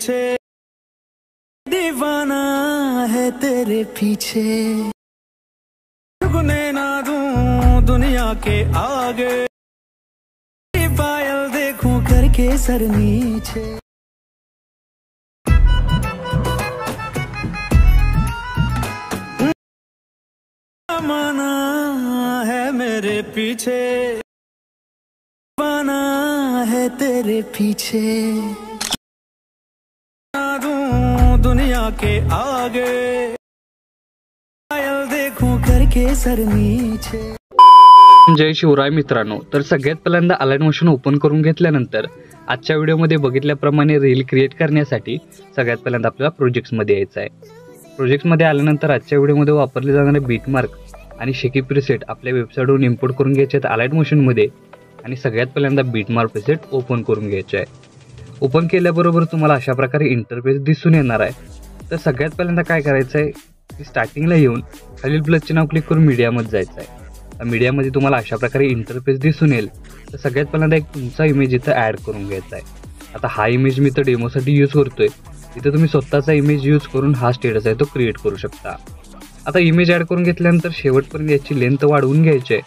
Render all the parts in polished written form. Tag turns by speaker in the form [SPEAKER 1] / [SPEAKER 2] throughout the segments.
[SPEAKER 1] पीछे, दीवाना है तेरे पीछे, झुकने ना दूं दुनिया के आगे, पायल देखूं करके सर नीचे। माना है मेरे पीछे, दीवाना है तेरे पीछे, दूं दुनिया के आगे, पायल देखूं करके सर नीचे।
[SPEAKER 2] जय शिवराय मित्रांनो, तर सगळ्यात पहिल्यांदा अलाइन मोशन ओपन करून घेतल्यानंतर आजच्या व्हिडिओमध्ये बघितल्याप्रमाणे रील क्रिएट करण्यासाठी सगळ्यात पहिल्यांदा आपल्याला प्रोजेक्ट्समध्ये यायचं आहे। प्रोजेक्ट्समध्ये आल्यानंतर आजच्या व्हिडिओमध्ये वापरले जाणारे बीटमार्क आणि शेकी प्रीसेट आपल्या वेबसाईटवरून इम्पोर्ट करून घ्यायचे आहेत अलाइन मोशनमध्ये। आणि सगळ्यात पहिल्यांदा बीटमार्क प्रीसेट ओपन करून घ्यायचे आहे। ओपन केल्याबरोबर तुम्हाला अशा प्रकारे इंटरफेस दिसून येणार आहे। तर सगळ्यात पहिल्यांदा काय करायचं आहे की स्टार्टिंगला येऊन खालील प्लसचे नाव क्लिक करून मीडियामध्ये जायचं आहे। मीडियामध्ये तुम्हाला अशा प्रकारे इंटरफेस दिसून येईल। तर सगळ्यात पहिल्यांदा एक तुमचा इमेज इथं ॲड करून घ्यायचा आहे। आता हा इमेज मी तर डेमोसाठी यूज करतोय, इथं तुम्ही स्वतःचा इमेज यूज करून हा स्टेटस आहे तो क्रिएट करू शकता। आता इमेज ॲड करून घेतल्यानंतर शेवटपर्यंत याची लेंथ वाढवून घ्यायची आहे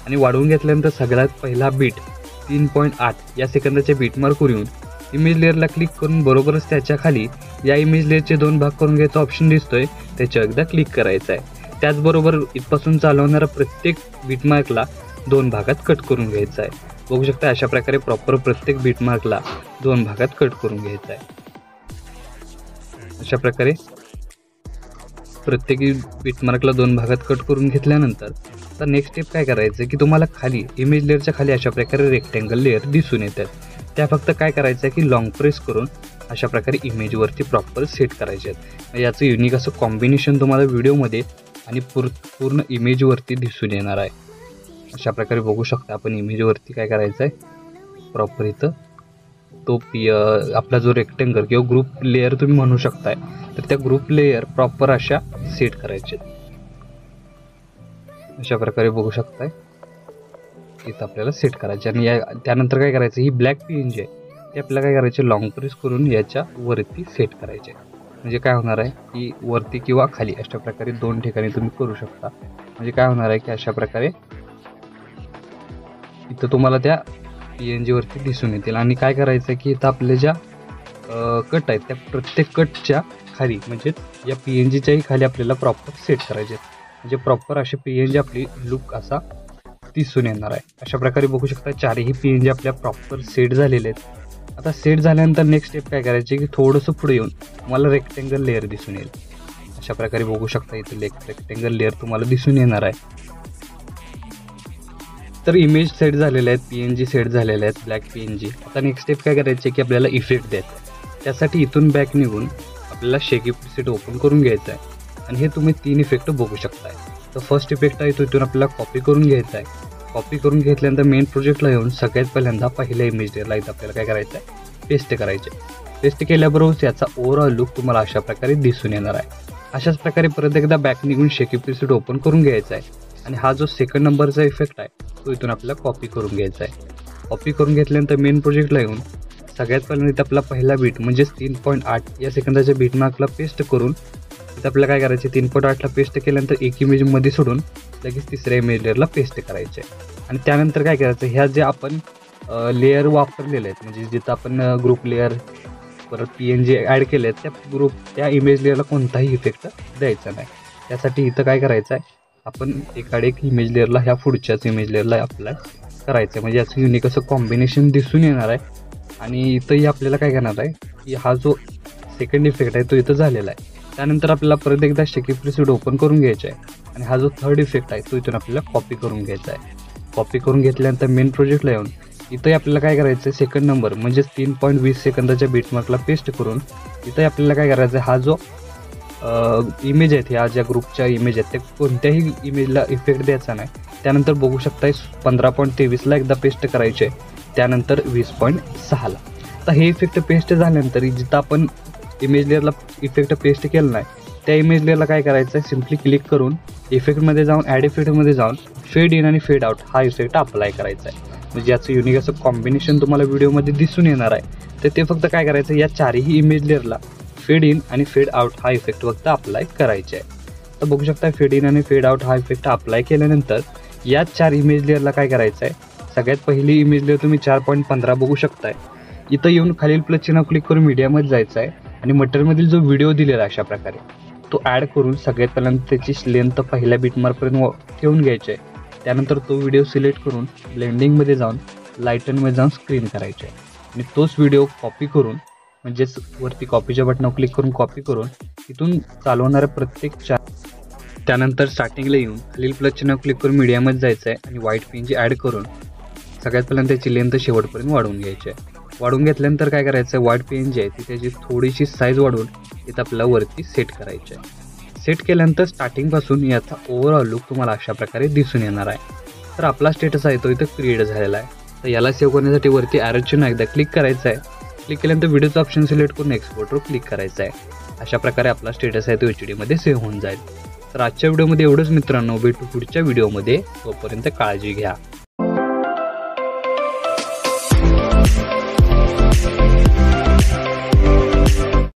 [SPEAKER 2] आणि वाढवून घेतल्यानंतर सगळ्यात पहिला बीट 3.8 या सेकंदाच्या बीटमार्कवर येऊन इमेज लेअरला क्लिक करून बरोबरच त्याच्या खाली या इमेज लेअरचे 2 भाग करून घ्यायचा ऑप्शन दिसतोय, त्याच्यावर एकदा क्लिक करायचं आहे। त्याचबरोबर इथपासून चालू होणारा प्रत्येक बीटमार्कला 2 भागात कट करून घ्यायचा आहे। बघू शकता अशा प्रकारे प्रॉपर प्रत्येक बीटमार्कला 2 भागात कट करून घ्यायचा आहे। अशा प्रकारे प्रत्येक बीटमार्कला 2 भागात कट करून घेतल्यानंतर आता नेक्स्ट स्टेप काय करायचं की तुम्हाला खाली इमेज लेअरच्या खाली अशा प्रकारे रेक्टेंगल लेअर दिसून येतात। त्या फक्त काय करायचं आहे की लॉंग प्रेस करून अशा प्रकारे इमेजवरती प्रॉपर सेट करायचे आहेत। याचं युनिक असं कॉम्बिनेशन तुम्हाला व्हिडिओमध्ये आणि पूर्ण इमेजवरती दिसून येणार आहे। अशा प्रकारे बघू शकता आपण इमेजवरती काय करायचं आहे प्रॉपर इथं तो आपला जो रेक्टेंगल किंवा ग्रुप लेअर तुम्ही म्हणू शकताय, तर त्या ग्रुप लेअर प्रॉपर अशा सेट करायचे। अशा प्रकारे बघू शकताय इथं आपल्याला सेट करायचे आणि त्यानंतर काय करायचं ही ब्लॅक पीएनजी आहे ते आपल्याला काय करायचे लॉंग प्रेस करून याच्या वरती सेट करायचे। म्हणजे काय होणार आहे की वरती किंवा खाली अशा प्रकारे 2 ठिकाणी तुम्ही करू शकता। म्हणजे काय होणार आहे की अशा प्रकारे इथं तुम्हाला त्या पीएनजी वरती दिसून येतील। आणि काय करायचं की इथं आपल्या ज्या कट आहेत त्या प्रत्येक कटच्या खाली म्हणजे या पीएनजीच्याही खाली आपल्याला प्रॉपर सेट करायचे, म्हणजे प्रॉपर अशी पीएनजी आपली लुक असा दिसून येणार आहे। अशा प्रकारे बघू शकता चारही पीएनजी आपल्या प्रॉपर सेट झालेले आहेत। आता सेट झाल्यानंतर नेक्स्ट स्टेप काय करायचे की थोडंसं पुढे येऊन तुम्हाला रेक्टेंगल लेअर दिसून येईल। अशा प्रकारे बघू शकता इथे रेक्टेंगल लेअर तुम्हाला दिसून येणार आहे। तर इमेज सेट झालेले आहेत, पीएनजी सेट झालेले आहेत ब्लॅक पीएनजी। आता नेक्स्ट स्टेप काय करायचे की आपल्याला इफेक्ट द्यायचा। त्यासाठी इथून बॅक निघून आपल्याला शेकी प्रीसेट ओपन करून घ्यायचा आहे आणि हे तुम्ही 3 इफेक्ट बघू शकताय। तर फर्स्ट इफेक्ट आहे तो इथून आपल्याला कॉपी करून घ्यायचा आहे। कॉपी करून घेतल्यानंतर मेन प्रोजेक्टला येऊन सगळ्यात पहिल्यांदा पहिल्या इमेज लेअरला इथं आपल्याला काय करायचं आहे पेस्ट करायचे। पेस्ट केल्याबरोबर याचा ओव्हरऑल लुक तुम्हाला अशा प्रकारे दिसून येणार आहे। अशाच प्रकारे परत एकदा बॅक निघून शेकी प्रीसेट ओपन करून घ्यायचा आहे आणि हा जो सेकंड नंबरचा इफेक्ट आहे तो इथून आपल्याला कॉपी करून घ्यायचा आहे। कॉपी करून घेतल्यानंतर मेन प्रोजेक्टला येऊन सगळ्यात पहिल्यांदा इथं आपला पहिला बीट म्हणजेच 3.8 या सेकंदाच्या बीटमार्कला पेस्ट करून इथं आपल्याला काय करायचे 3.8ला पेस्ट केल्यानंतर एक इमेजमध्ये सोडून लगेच तिसऱ्या इमेज लेअरला पेस्ट करायचे। आणि त्यानंतर काय करायचं ह्या जे आपण लेअर वापरलेले आहेत म्हणजे जिथं आपण ग्रुप लेअर परत पीएनजी ॲड केले आहेत त्या इमेज लेअरला कोणताही इफेक्ट द्यायचा नाही। त्यासाठी इथं काय करायचं आहे आपण एक इमेज लेअरला ह्या पुढच्याच इमेज लेअरला अप्लाय करायचं आहे। म्हणजे याचं युनिक असं कॉम्बिनेशन दिसून येणार आहे। आणि इथंही आपल्याला काय करणार आहे की हा जो सेकंड इफेक्ट आहे तो इथं झालेला आहे। त्यानंतर आपल्याला परत एकदा शेकी प्रीसेट ओपन करून घ्यायचा आहे आणि हा जो थर्ड इफेक्ट आहे तो इथून आपल्याला कॉपी करून घ्यायचा आहे। कॉपी करून घेतल्यानंतर मेन प्रोजेक्टला येऊन इथंही आपल्याला काय करायचं आहे सेकंड नंबर म्हणजेच 3.20 सेकंदाच्या बीटमार्कला पेस्ट करून इथंही आपल्याला काय करायचं आहे हा जो इमेज आहेत ह्या ज्या ग्रुपच्या इमेज आहेत त्या कोणत्याही इमेजला इफेक्ट द्यायचा नाही। त्यानंतर बघू शकताय 15.23ला एकदा पेस्ट करायचे, त्यानंतर 20.6ला। तर हे इफेक्ट पेस्ट झाल्यानंतर जिथं आपण इमेज लेअरला इफेक्ट पेस्ट केलं नाही त्या इमेज लेअरला काय करायचं आहे सिम्पली क्लिक करून इफेक्टमध्ये जाऊन ॲड इफेक्टमध्ये जाऊन फेड इन आणि फेड आउट हा इफेक्ट अप्लाय करायचा आहे। म्हणजे याचं युनिक असं कॉम्बिनेशन तुम्हाला व्हिडिओमध्ये दिसून येणार आहे. तर ते फक्त काय करायचं, या चारही इमेज लेअरला फेड इन आणि फेड आउट हा इफेक्ट फक्त अप्लाय करायचा आहे. तर बघू शकता फेड इन आणि फेड आउट हा इफेक्ट अप्लाय केल्यानंतर या 4 इमेज लेअरला काय करायचं आहे, सगळ्यात पहिली इमेज लेअर तुम्ही 4.15 बघू शकताय. इथं येऊन खालील प्लस चिन्ह क्लिक करून मीडियामध्ये जायचं आहे आणि मटेरियलमधील जो व्हिडिओ दिलेला आहे अशा प्रकारे तो ॲड करून सगळ्यात पहिल्यांदा त्याची लेंथ पहिल्या बीटमार्कपर्यंत ठेवून घ्यायची आहे. त्यानंतर तो व्हिडिओ सिलेक्ट करून ब्लेंडिंगमध्ये जाऊन लाईटनमध्ये जाऊन स्क्रीन करायचे आहे आणि तोच व्हिडिओ कॉपी करून, म्हणजेच वरती कॉपीच्या बटनावर क्लिक करून कॉपी करून इथून चालवणाऱ्या प्रत्येक त्यानंतर स्टार्टिंगला येऊन खालील प्लस चिन्ह क्लिक करून मीडियामध्ये जायचं आहे आणि व्हाईट PNG ॲड करून सगळ्यात पहिल्यांदा त्याची लेंथ शेवटपर्यंत वाढवून घ्यायची आहे. वाढवून घेतल्यानंतर काय करायचं आहे, व्हाईट PNG आहे ती त्याची थोडीशी साईज वाढवून इथं आपल्याला वरती सेट करायची आहे. सेट केल्यानंतर स्टार्टिंगपासून याचा ओव्हरऑल लुक तुम्हाला अशा प्रकारे दिसून येणार आहे. तर आपला स्टेटस आहे तो इथं क्रिएट झालेला आहे. तर याला सेव्ह करण्यासाठी वरती ॲरो चिन्ह एकदा क्लिक करायचं आहे. क्लिक केल्यानंतर व्हिडिओचं ऑप्शन सिलेक्ट करून एक्सपोर्टवर क्लिक करायचं आहे. अशा प्रकारे आपला स्टेटस आहे तो HD मध्ये सेव्ह होऊन जाईल. तर आजच्या व्हिडिओमध्ये एवढंच मित्रांनो, भेटू पुढच्या व्हिडिओमध्ये. तोपर्यंत काळजी घ्या.